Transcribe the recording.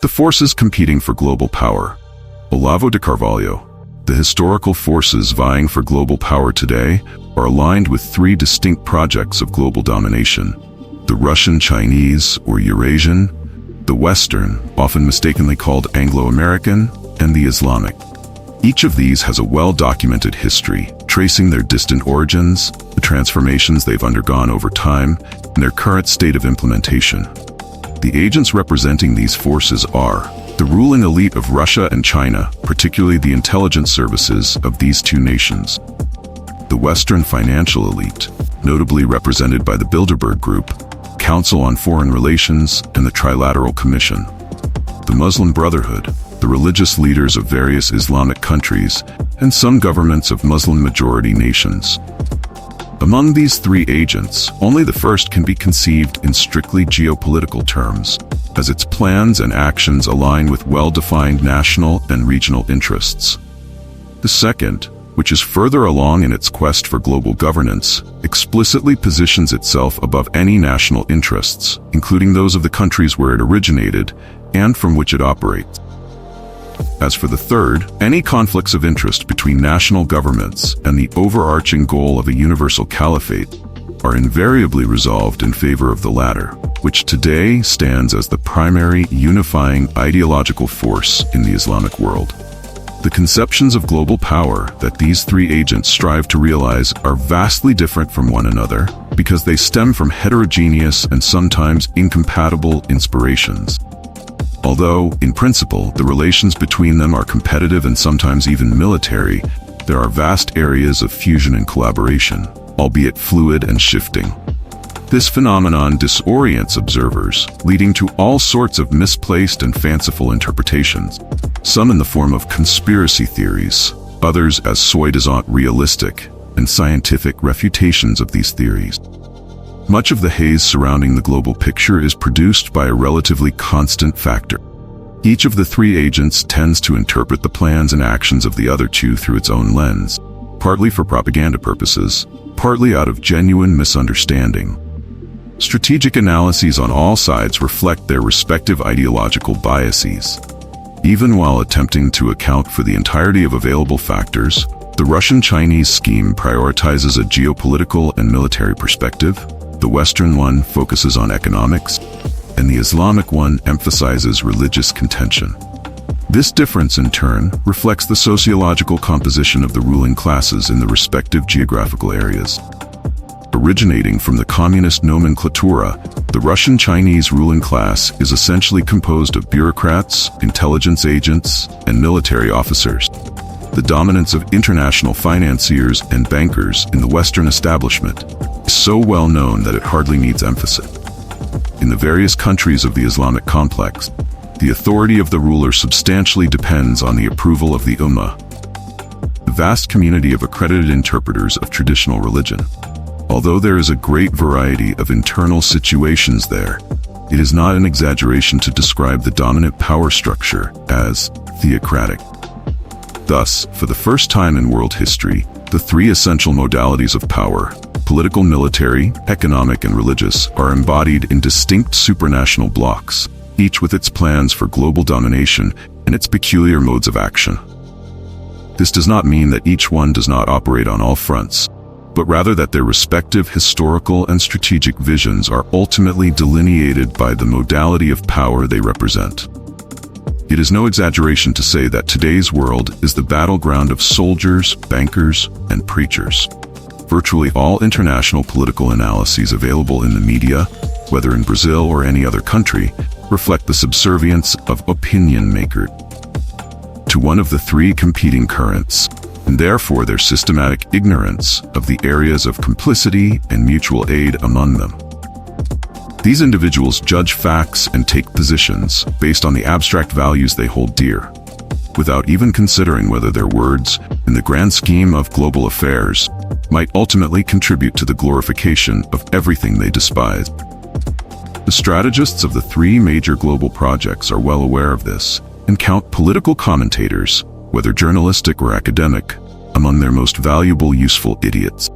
The forces competing for global power. Olavo de Carvalho. The historical forces vying for global power today are aligned with three distinct projects of global domination: the Russian, Chinese, or Eurasian, the Western, often mistakenly called Anglo-American, and the Islamic. Each of these has a well-documented history, tracing their distant origins, the transformations they've undergone over time, and their current state of implementation. The agents representing these forces are the ruling elite of Russia and China, particularly the intelligence services of these two nations; the Western financial elite, notably represented by the Bilderberg Group, Council on Foreign Relations, and the Trilateral Commission; the Muslim Brotherhood, the religious leaders of various Islamic countries, and some governments of Muslim-majority nations. Among these three agents, only the first can be conceived in strictly geopolitical terms, as its plans and actions align with well-defined national and regional interests. The second, which is further along in its quest for global governance, explicitly positions itself above any national interests, including those of the countries where it originated and from which it operates. As for the third, any conflicts of interest between national governments and the overarching goal of a universal caliphate are invariably resolved in favor of the latter, which today stands as the primary unifying ideological force in the Islamic world. The conceptions of global power that these three agents strive to realize are vastly different from one another because they stem from heterogeneous and sometimes incompatible inspirations. Although, in principle, the relations between them are competitive and sometimes even military, there are vast areas of fusion and collaboration, albeit fluid and shifting. This phenomenon disorients observers, leading to all sorts of misplaced and fanciful interpretations, some in the form of conspiracy theories, others as soi-disant realistic and scientific refutations of these theories. Much of the haze surrounding the global picture is produced by a relatively constant factor. Each of the three agents tends to interpret the plans and actions of the other two through its own lens, partly for propaganda purposes, partly out of genuine misunderstanding. Strategic analyses on all sides reflect their respective ideological biases. Even while attempting to account for the entirety of available factors, the Russian-Chinese scheme prioritizes a geopolitical and military perspective. The Western one focuses on economics, and the Islamic one emphasizes religious contention. This difference, in turn, reflects the sociological composition of the ruling classes in the respective geographical areas. Originating from the communist nomenclatura, the Russian-Chinese ruling class is essentially composed of bureaucrats, intelligence agents, and military officers. The dominance of international financiers and bankers in the Western establishment is so well known that it hardly needs emphasis. In the various countries of the Islamic complex, the authority of the ruler substantially depends on the approval of the Ummah, the vast community of accredited interpreters of traditional religion. Although there is a great variety of internal situations there, it is not an exaggeration to describe the dominant power structure as theocratic. Thus, for the first time in world history, the three essential modalities of power, political, military, economic, and religious, are embodied in distinct supranational blocks, each with its plans for global domination and its peculiar modes of action. This does not mean that each one does not operate on all fronts, but rather that their respective historical and strategic visions are ultimately delineated by the modality of power they represent. It is no exaggeration to say that today's world is the battleground of soldiers, bankers, and preachers. Virtually all international political analyses available in the media, whether in Brazil or any other country, reflect the subservience of opinion makers to one of the three competing currents, and therefore their systematic ignorance of the areas of complicity and mutual aid among them. These individuals judge facts and take positions based on the abstract values they hold dear, without even considering whether their words, in the grand scheme of global affairs, might ultimately contribute to the glorification of everything they despise. The strategists of the three major global projects are well aware of this and count political commentators, whether journalistic or academic, among their most valuable useful idiots.